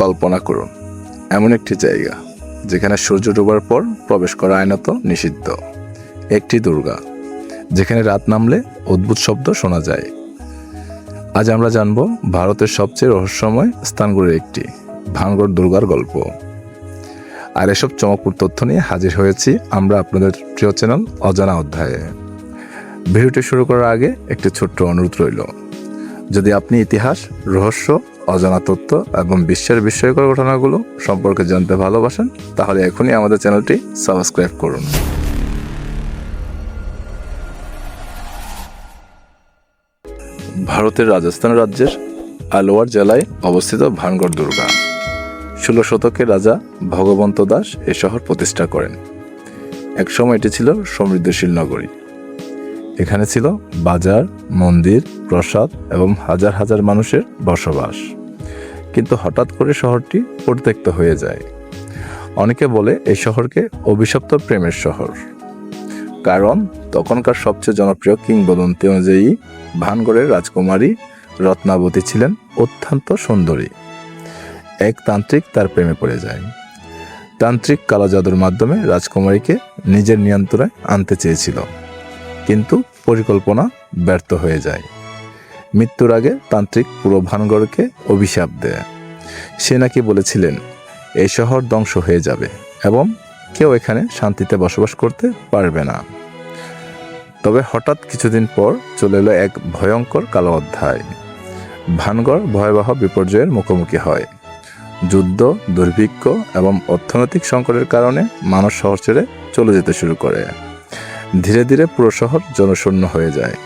কল্পনা করুন এমন একটি জায়গা যেখানে সূর্য ডোবার পর প্রবেশ করা আইনত নিষিদ্ধ। একটি দুর্গা যেখানে রাত নামলে অদ্ভুত শব্দ শোনা যায়। আজ আমরা জানব ভারতের সবচেয়ে রহস্যময় স্থানগুলির একটি, ভানগড় দুর্গার গল্প। আর এসব চমকপ্রদ তথ্য নিয়ে হাজির হয়েছি আমরা আপনাদের প্রিয় চ্যানেল অজানা অধ্যায়ে। ভিডিওটি শুরু করার আগে একটি ছোট্ট অনুরোধ রইল, যদি আপনি ইতিহাস, রহস্য, অজানা তথ্য এবং বিশ্বের বিস্ময়কর ঘটনাগুলো সম্পর্কে জানতে ভালোবাসেন, তাহলে এখনই আমাদের চ্যানেলটি সাবস্ক্রাইব করুন। ভারতের রাজস্থান রাজ্যের আলওয়ার জেলায় অবস্থিত ভানগড় দুর্গা। 16 শতকে রাজা ভগবন্ত দাস এই শহর প্রতিষ্ঠা করেন। একসময় এটি ছিল সমৃদ্ধশীল নগরী। এখানে ছিল বাজার, মন্দির, প্রসাদ এবং হাজার হাজার মানুষের বসবাস। কিন্তু হঠাৎ করে শহরটি পরিত্যক্ত হয়ে যায়। অনেকে বলে এই শহরকে অভিশপ্ত প্রেমের শহর, কারণ তখনকার সবচেয়ে জনপ্রিয় কিংবদন্তি অনুযায়ী ভানগড়ের রাজকুমারী রত্নাবতী ছিলেন অত্যন্ত সুন্দরী। এক তান্ত্রিক তার প্রেমে পড়ে যায়। তান্ত্রিক কালো জাদুর মাধ্যমে রাজকুমারীকে নিজের নিয়ন্ত্রণে আনতে চেয়েছিল, কিন্তু পরিকল্পনা ব্যর্থ হয়ে যায়। মৃত্যুর আগে তান্ত্রিক পুরো ভানগড়কে অভিশাপ দেয়। সে নাকি বলেছিলেন এই শহর ধ্বংস হয়ে যাবে এবং কেউ এখানে শান্তিতে বসবাস করতে পারবে না। তবে হঠাৎ কিছুদিন পর চলে এলো এক ভয়ঙ্কর কালো অধ্যায়। ভানগড় ভয়াবহ বিপর্যয়ের মুখোমুখি হয়। যুদ্ধ, দুর্ভিক্ষ এবং অর্থনৈতিক সংকটের কারণে মানুষ শহর ছেড়ে চলে যেতে শুরু করে। ধীরে ধীরে পুরো শহর জনশূন্য হয়ে যায়।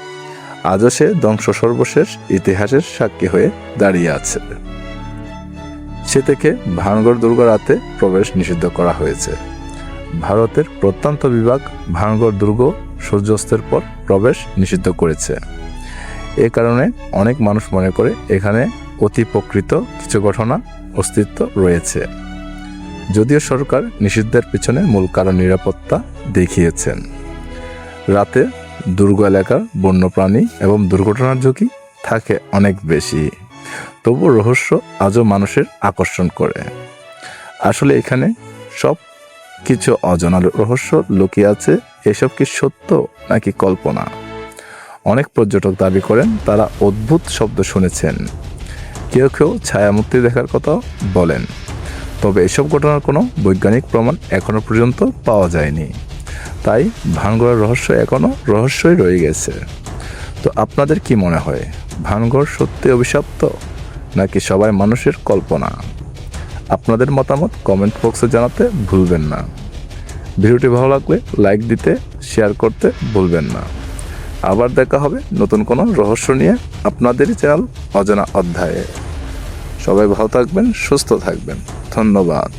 আজও সে ধ্বংস সর্বশেষ ইতিহাসের সাক্ষী হয়ে দাঁড়িয়ে আছে। সে থেকে ভানগড় দুর্গা রাতে প্রবেশ নিষিদ্ধ করা হয়েছে। ভারতের প্রত্যন্ত বিভাগ ভানগড় দুর্গ সূর্যাস্তের পর প্রবেশ নিষিদ্ধ করেছে। এ কারণে অনেক মানুষ মনে করে এখানে অতি প্রকৃত কিছু ঘটনা অস্তিত্ব রয়েছে। যদিও সরকার নিষিদ্ধের পিছনে মূল কারণ নিরাপত্তা দেখিয়েছেন। রাতে দুর্গ এলাকার বন্যপ্রাণী এবং দুর্ঘটনার ঝুঁকি থাকে অনেক বেশি, তবু রহস্য আজও মানুষের আকর্ষণ করে। আসলে এখানে সব কিছু অজানা রহস্য লুকিয়ে আছে। এসব কি সত্য নাকি কল্পনা? অনেক পর্যটক দাবি করেন তারা অদ্ভুত শব্দ শুনেছেন। কেউ কেউ ছায়ামূর্তি দেখার কথা বলেন। তবে এসব ঘটনার কোনো বৈজ্ঞানিক প্রমাণ এখনো পর্যন্ত পাওয়া যায়নি। তাই ভানগড়ের রহস্য এখনো রহস্যই রয়ে গেছে। তো আপনাদের কি মনে হয়, ভানগড় সত্যি অভিশপ্ত নাকি সবাই মানুষের কল্পনা? আপনাদের মতামত কমেন্ট বক্সে জানাতে ভুলবেন না। ভিডিওটি ভালো লাগলে লাইক দিতে, শেয়ার করতে ভুলবেন না। আবার দেখা হবে নতুন কোনো রহস্য নিয়ে আপনাদেরই চ্যানেল অজানা অধ্যায়ে। সবাই ভালো থাকবেন, সুস্থ থাকবেন। ধন্যবাদ।